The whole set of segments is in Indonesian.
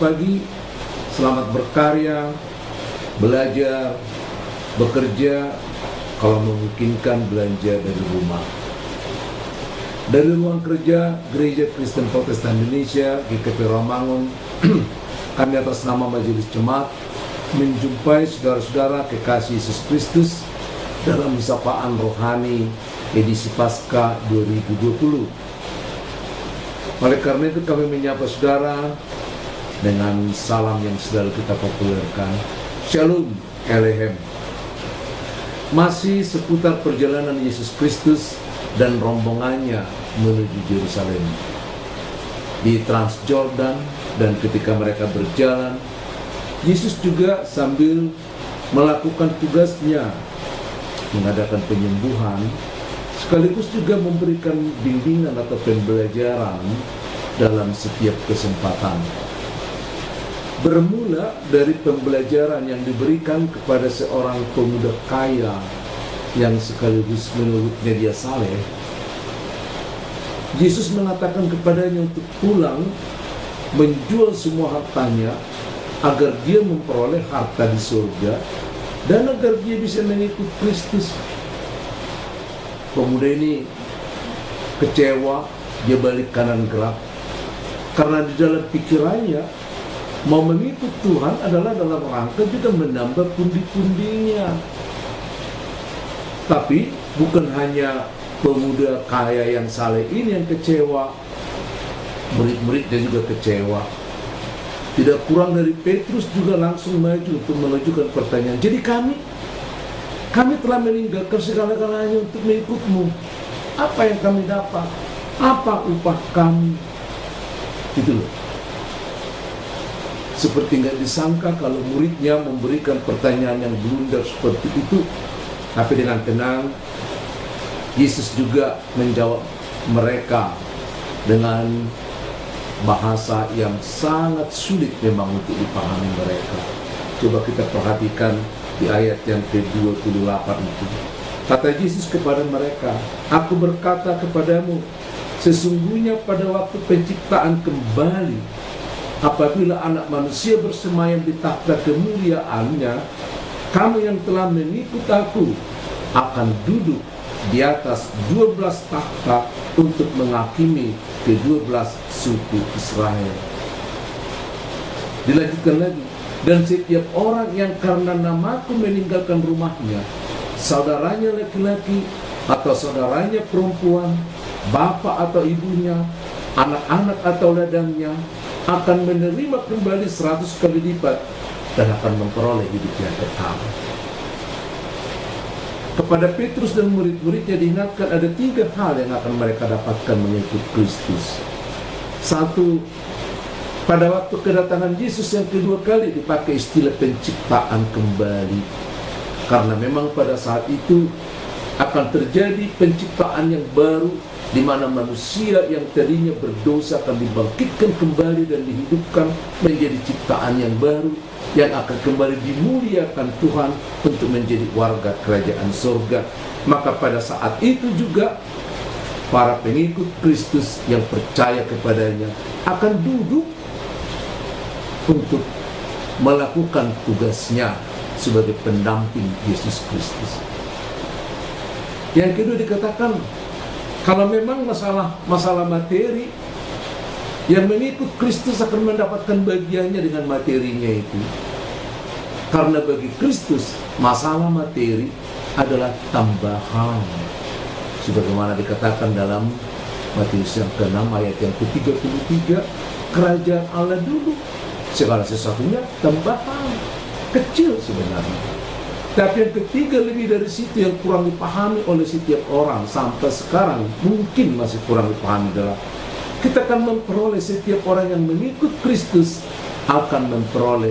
pagi, selamat berkarya, belajar, bekerja, kalau memungkinkan belanja dari rumah. Dari ruang kerja Gereja Kristen Protestan Indonesia GKP Rawamangun, kami atas nama Majelis Jemaat menjumpai saudara-saudara kekasih Yesus Kristus dalam sapaan rohani edisi Paskah 2020. Oleh karena itu kami menyapa saudara dengan salam yang selalu kita populerkan, Shalom Elohim. Masih seputar perjalanan Yesus Kristus dan rombongannya menuju Yerusalem di Transjordan, dan ketika mereka berjalan, Yesus juga sambil melakukan tugasnya mengadakan penyembuhan, sekaligus juga memberikan bimbingan atau pembelajaran dalam setiap kesempatan. Bermula dari pembelajaran yang diberikan kepada seorang pemuda kaya yang sekaligus menurutnya dia saleh, Yesus mengatakan kepadanya untuk pulang menjual semua hartanya agar dia memperoleh harta di surga dan agar dia bisa mengikut Kristus. Pemuda ini kecewa, dia balik kanan gerak karena di dalam pikirannya mau mengikut Tuhan adalah dalam rangka juga menambah pundi-pundinya. Tapi bukan hanya pemuda kaya yang saleh ini yang kecewa, murid-muridnya juga kecewa. Tidak kurang dari Petrus juga langsung maju untuk mengajukan pertanyaan. Jadi kami telah meninggalkan segala-galanya untuk mengikutmu. Apa yang kami dapat? Apa upah kami? Gitu loh. Seperti nggak disangka kalau muridnya memberikan pertanyaan yang blunder seperti itu. Tapi dengan tenang, Yesus juga menjawab mereka dengan bahasa yang sangat sulit memang untuk dipahami mereka. Coba kita perhatikan di ayat yang ke-28 itu. Kata Yesus kepada mereka, "Aku berkata kepadamu, sesungguhnya pada waktu penciptaan kembali, apabila anak manusia bersemayam di takhta kemuliaannya, kamu yang telah mengikut aku akan duduk di atas 12 takhta untuk menghakimi ke-12 suku Israel." Dilanjutkan lagi, "Dan setiap orang yang karena namaku meninggalkan rumahnya, saudaranya laki-laki atau saudaranya perempuan, bapak atau ibunya, anak-anak atau ladangnya, akan menerima kembali 100 kali lipat dan akan memperoleh hidup yang kekal." Kepada Petrus dan murid-muridnya diingatkan ada 3 hal yang akan mereka dapatkan mengikut Kristus. 1, pada waktu kedatangan Yesus yang kedua kali dipakai istilah penciptaan kembali, karena memang pada saat itu akan terjadi penciptaan yang baru, di mana manusia yang tadinya berdosa akan dibangkitkan kembali dan dihidupkan menjadi ciptaan yang baru, yang akan kembali dimuliakan Tuhan untuk menjadi warga kerajaan surga. Maka pada saat itu juga para pengikut Kristus yang percaya kepadanya akan duduk untuk melakukan tugasnya sebagai pendamping Yesus Kristus. Yang kedua dikatakan, kalau memang masalah materi, yang mengikut Kristus akan mendapatkan bagiannya dengan materinya itu. Karena bagi Kristus, masalah materi adalah tambahan. Sebagaimana dikatakan dalam Matius yang ke-6 ayat yang ke-33, kerajaan Allah dulu, segala sesuatunya tambahan, kecil sebenarnya. Tapi yang ketiga, lebih dari situ, yang kurang dipahami oleh setiap orang sampai sekarang, mungkin masih kurang dipahami adalah kita akan memperoleh, setiap orang yang mengikut Kristus akan memperoleh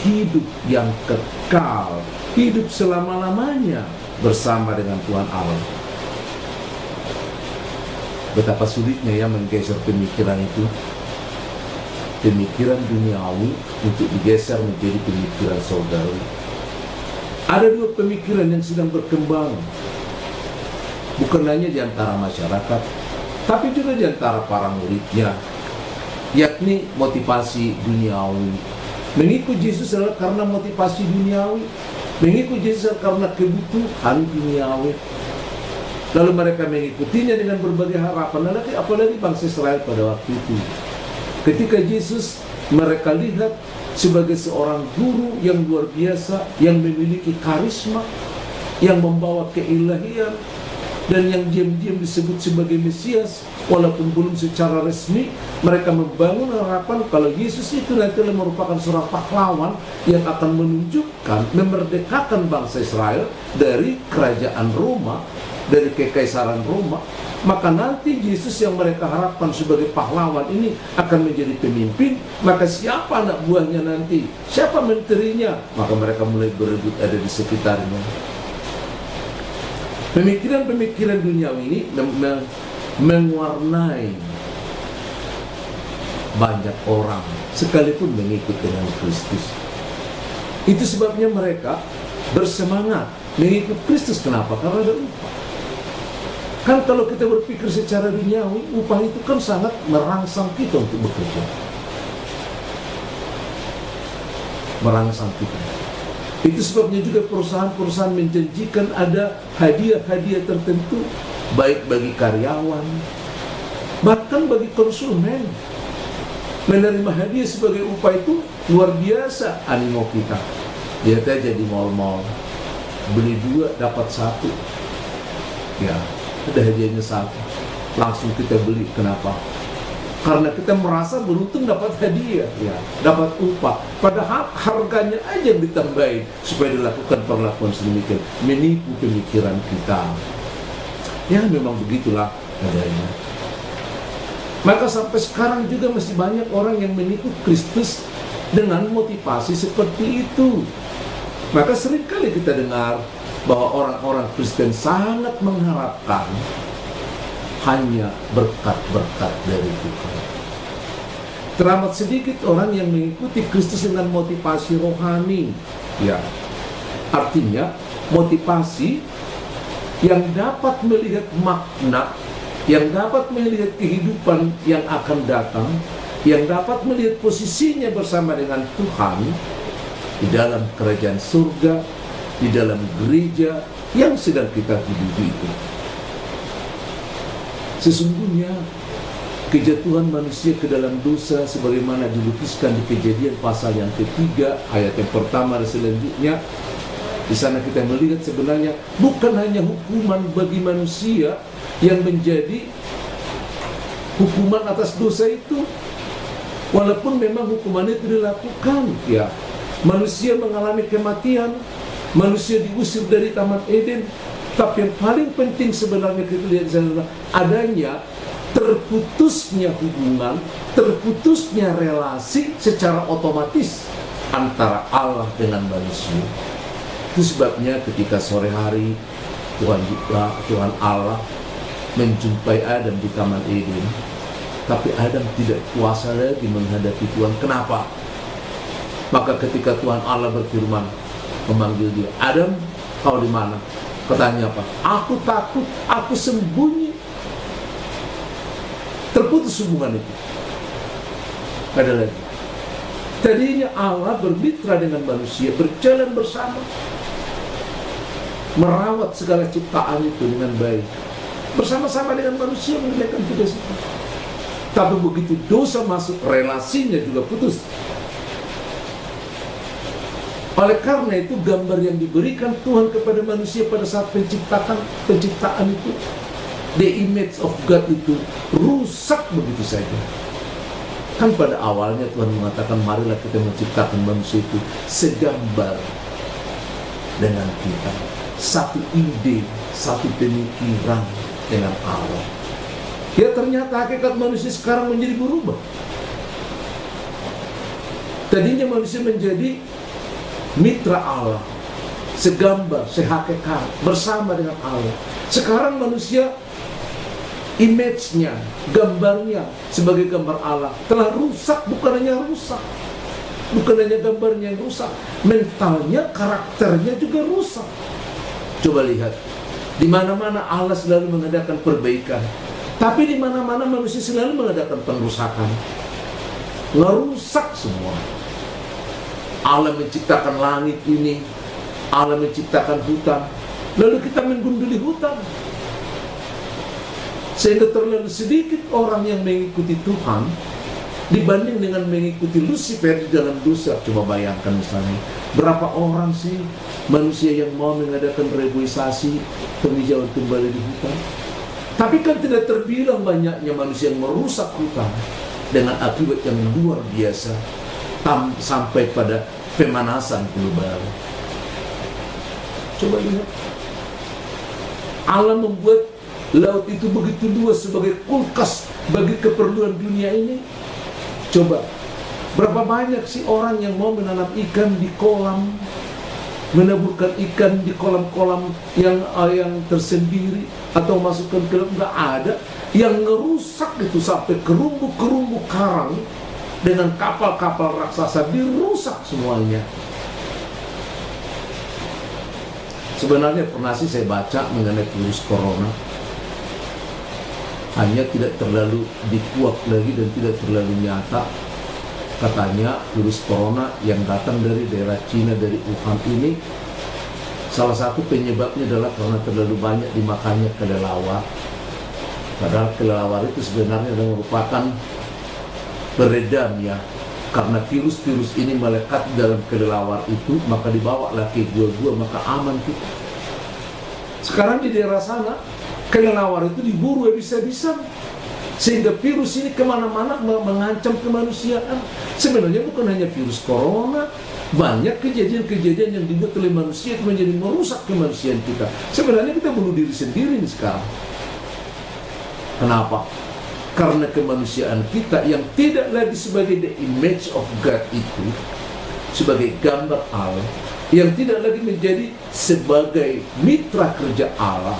hidup yang kekal, hidup selama-lamanya bersama dengan Tuhan Allah. Betapa sulitnya ya menggeser pemikiran itu, pemikiran duniawi untuk digeser menjadi pemikiran surgawi. Ada 2 pemikiran yang sedang berkembang, bukan hanya di antara masyarakat, tapi juga di antara para muridnya. yakni motivasi duniawi. Mengikut Yesus adalah karena motivasi duniawi. Mengikut Yesus adalah karena kebutuhan duniawi. Lalu mereka mengikutinya dengan berbagai harapan. Apalagi bangsa Israel pada waktu itu. Ketika Yesus mereka lihat sebagai seorang guru yang luar biasa, yang memiliki karisma, yang membawa keilahian, dan yang diam-diam disebut sebagai Mesias, walaupun belum secara resmi. Mereka membangun harapan kalau Yesus itu nanti merupakan seorang pahlawan yang akan menunjukkan, memerdekakan bangsa Israel dari kerajaan Roma, dari kekaisaran Roma. Maka nanti Yesus yang mereka harapkan sebagai pahlawan ini akan menjadi pemimpin. Maka siapa anak buahnya nanti? Siapa menterinya? Maka mereka mulai berebut ada di sekitarnya. Pemikiran-pemikiran duniawi ini mewarnai banyak orang sekalipun mengikut dengan Kristus. Itu sebabnya mereka bersemangat mengikut Kristus. Kenapa? Karena ada upah. Kan kalau kita berpikir secara duniawi, upah itu kan sangat merangsang kita untuk bekerja, merangsang kita. Itu sebabnya juga perusahaan-perusahaan menjanjikan ada hadiah-hadiah tertentu, baik bagi karyawan, bahkan bagi konsumen. Menerima hadiah sebagai upah itu luar biasa animo kita. Lihat aja di mal-mal, beli 2 dapat 1. Ya, ada hadiahnya 1, langsung kita beli. Kenapa? Karena kita merasa beruntung dapat hadiah, ya, dapat upah. Padahal harganya aja yang ditambahin supaya dilakukan perlakuan sedemikian, menipu pemikiran kita. Ya, memang begitulah adanya. Maka sampai sekarang juga masih banyak orang yang mengikut Kristus dengan motivasi seperti itu. Maka seringkali kita dengar bahwa orang-orang Kristen sangat mengharapkan hanya berkat-berkat dari Tuhan. Teramat sedikit orang yang mengikuti Kristus dengan motivasi rohani. Ya, artinya motivasi yang dapat melihat makna, yang dapat melihat kehidupan yang akan datang, yang dapat melihat posisinya bersama dengan Tuhan di dalam kerajaan surga, di dalam gereja yang sedang kita hidupi itu. Sesungguhnya kejatuhan manusia ke dalam dosa sebagaimana dilukiskan di Kejadian pasal yang ketiga ayat yang pertama dan selanjutnya. Di sana kita melihat sebenarnya bukan hanya hukuman bagi manusia yang menjadi hukuman atas dosa itu, walaupun memang hukuman itu dilakukan, ya, manusia mengalami kematian, manusia diusir dari Taman Eden. Tapi yang paling penting sebenarnya kita lihat adalah adanya terputusnya hubungan, terputusnya relasi secara otomatis antara Allah dengan manusia. Itu sebabnya ketika sore hari Tuhan Allah menjumpai Adam di Taman Eden, tapi Adam tidak kuasa lagi menghadapi Tuhan. Kenapa? Maka ketika Tuhan Allah berfirman, memanggil dia, Adam, kau di mana? Katanya apa? Aku takut, aku sembunyi. Terputus hubungan itu. Ada lagi. Tadinya Allah bermitra dengan manusia, berjalan bersama, merawat segala ciptaan itu dengan baik, bersama-sama dengan manusia mengerjakan tugas itu. Tapi begitu dosa masuk, relasinya juga putus. Oleh karena itu gambar yang diberikan Tuhan kepada manusia pada saat penciptaan itu, the image of God itu rusak begitu saja. Kan pada awalnya Tuhan mengatakan marilah kita menciptakan manusia itu segambar dengan kita, satu ide, satu pemikiran dengan Allah. Ya, ternyata hakikat manusia sekarang menjadi berubah. Tadinya manusia menjadi mitra Allah, segambar, sehakikat, bersama dengan Allah. Sekarang manusia image-nya, gambarnya sebagai gambar Allah telah rusak. Bukan hanya rusak, bukan hanya gambarnya yang rusak, mentalnya, karakternya juga rusak. Coba lihat, di mana-mana Allah selalu mengadakan perbaikan, tapi di mana-mana manusia selalu mengadakan perusakan. ngerusak semua. Allah menciptakan langit ini, Allah menciptakan hutan, lalu kita menggunduli hutan. Sehingga terlalu sedikit orang yang mengikuti Tuhan dibanding dengan mengikuti Lucifer di dalam dosa. Coba bayangkan misalnya, berapa orang sih manusia yang mau mengadakan reboisasi, penghijauan kembali di hutan? Tapi kan tidak terbilang banyaknya manusia yang merusak hutan dengan akibat yang luar biasa sampai pada pemanasan global. Coba lihat, Allah membuat laut itu begitu luas sebagai kulkas bagi keperluan dunia ini. Coba, berapa banyak sih orang yang mau menanam ikan di kolam, menaburkan ikan di kolam-kolam yang tersendiri atau masukkan ke dalam? Nggak ada. Yang ngerusak itu sampai kerumbu-kerumbu karang dengan kapal-kapal raksasa dirusak semuanya. Sebenarnya pernah sih saya baca mengenai virus corona, hanya tidak terlalu dikuak lagi dan tidak terlalu nyata. Katanya virus corona yang datang dari daerah Cina, dari Wuhan ini, salah satu penyebabnya adalah karena terlalu banyak dimakannya kelelawar. Padahal kelelawar itu sebenarnya merupakan peredam ya. Karena virus-virus ini melekat dalam kelelawar itu, maka dibawalah ke gua-gua, maka aman kita. Sekarang di daerah sana, kelelawar itu diburu habis-habisan, sehingga virus ini kemana-mana mengancam kemanusiaan. Sebenarnya bukan hanya virus corona, banyak kejadian-kejadian yang dibuat oleh manusia itu menjadi merusak kemanusiaan kita. Sebenarnya kita bunuh diri sendiri nih sekarang. Kenapa? Karena kemanusiaan kita yang tidak lagi sebagai the image of God itu, sebagai gambar Allah, yang tidak lagi menjadi sebagai mitra kerja Allah,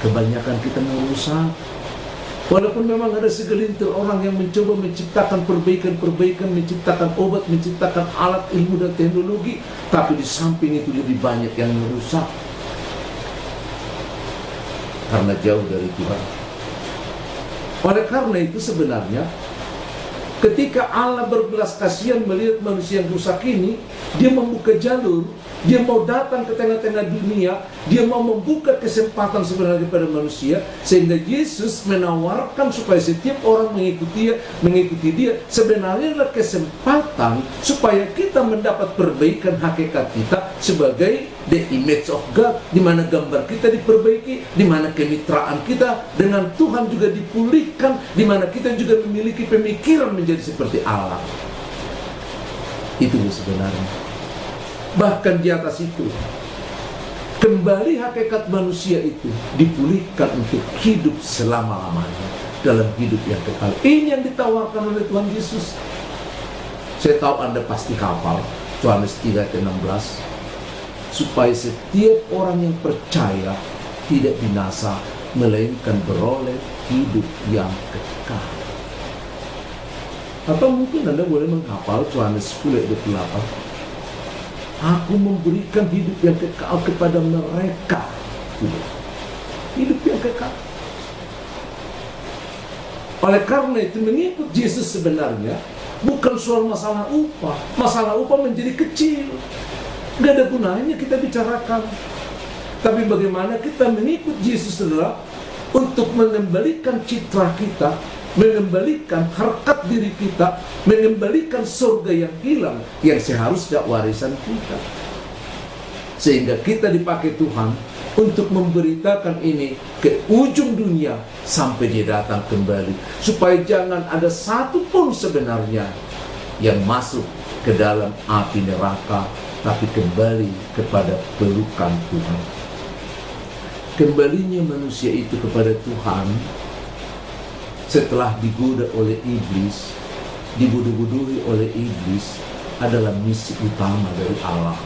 kebanyakan kita merusak. Walaupun memang ada segelintir orang yang mencoba menciptakan perbaikan-perbaikan, menciptakan obat, menciptakan alat ilmu dan teknologi, tapi di samping itu lebih banyak yang merusak karena jauh dari Tuhan. Oleh karena itu sebenarnya ketika Allah berbelas kasihan melihat manusia yang rusak ini, Dia membuka jalur, Dia mau datang ke tengah-tengah dunia, Dia mau membuka kesempatan sebenarnya pada manusia, sehingga Yesus menawarkan supaya setiap orang mengikuti dia. Sebenarnya adalah kesempatan supaya kita mendapat perbaikan hakikat kita sebagai the image of God, di mana gambar kita diperbaiki, di mana kemitraan kita dengan Tuhan juga dipulihkan, di mana kita juga memiliki pemikiran menjadi seperti Allah. Itu sebenarnya. Bahkan di atas itu, kembali hakikat manusia itu dipulihkan untuk hidup selama-lamanya dalam hidup yang kekal. Ini yang ditawarkan oleh Tuhan Yesus. Saya tahu Anda pasti hafal Yohanes 3:16, supaya setiap orang yang percaya tidak binasa, melainkan beroleh hidup yang kekal. Atau mungkin Anda boleh menghafal Yohanes 10:28. Aku memberikan hidup yang kekal kepada mereka. Hidup yang kekal. Oleh karena itu mengikut Yesus sebenarnya bukan soal masalah upah. Masalah upah menjadi kecil, gak ada gunanya kita bicarakan. Tapi bagaimana kita mengikut Yesus adalah untuk mengembalikan citra kita, mengembalikan harkat diri kita, mengembalikan surga yang hilang, yang seharusnya warisan kita. Sehingga kita dipakai Tuhan untuk memberitakan ini ke ujung dunia sampai Dia datang kembali. Supaya jangan ada satu pun sebenarnya yang masuk ke dalam api neraka, tapi kembali kepada pelukan Tuhan. Kembalinya manusia itu kepada Tuhan setelah digoda oleh iblis, dibodoh-bodohi oleh iblis, adalah misi utama dari Allah,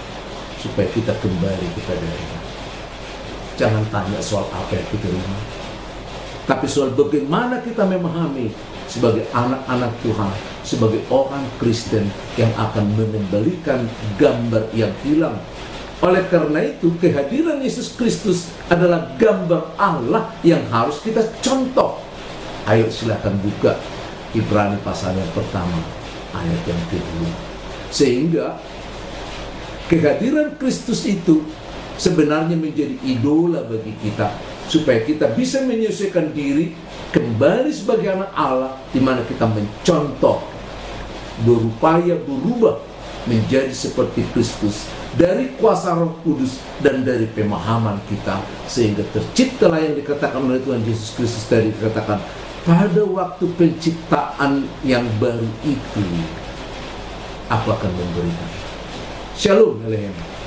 supaya kita kembali kepada-Nya. Jangan tanya soal apa yang kita terima, tapi soal bagaimana kita memahami sebagai anak-anak Tuhan, sebagai orang Kristen yang akan mengembalikan gambar yang hilang. Oleh karena itu, kehadiran Yesus Kristus adalah gambar Allah yang harus kita contoh. Ayo silakan buka Ibrani pasal yang pertama ayat yang kedua. Sehingga kehadiran Kristus itu sebenarnya menjadi idola bagi kita, supaya kita bisa menyesuaikan diri kembali sebagai anak Allah, di mana kita mencontoh, berupaya berubah menjadi seperti Kristus dari kuasa Roh Kudus dan dari pemahaman kita, sehingga terciptalah yang dikatakan oleh Tuhan Yesus Kristus tadi, dikatakan pada waktu penciptaan yang baru itu aku akan memberikan. Shalom, Haleluya.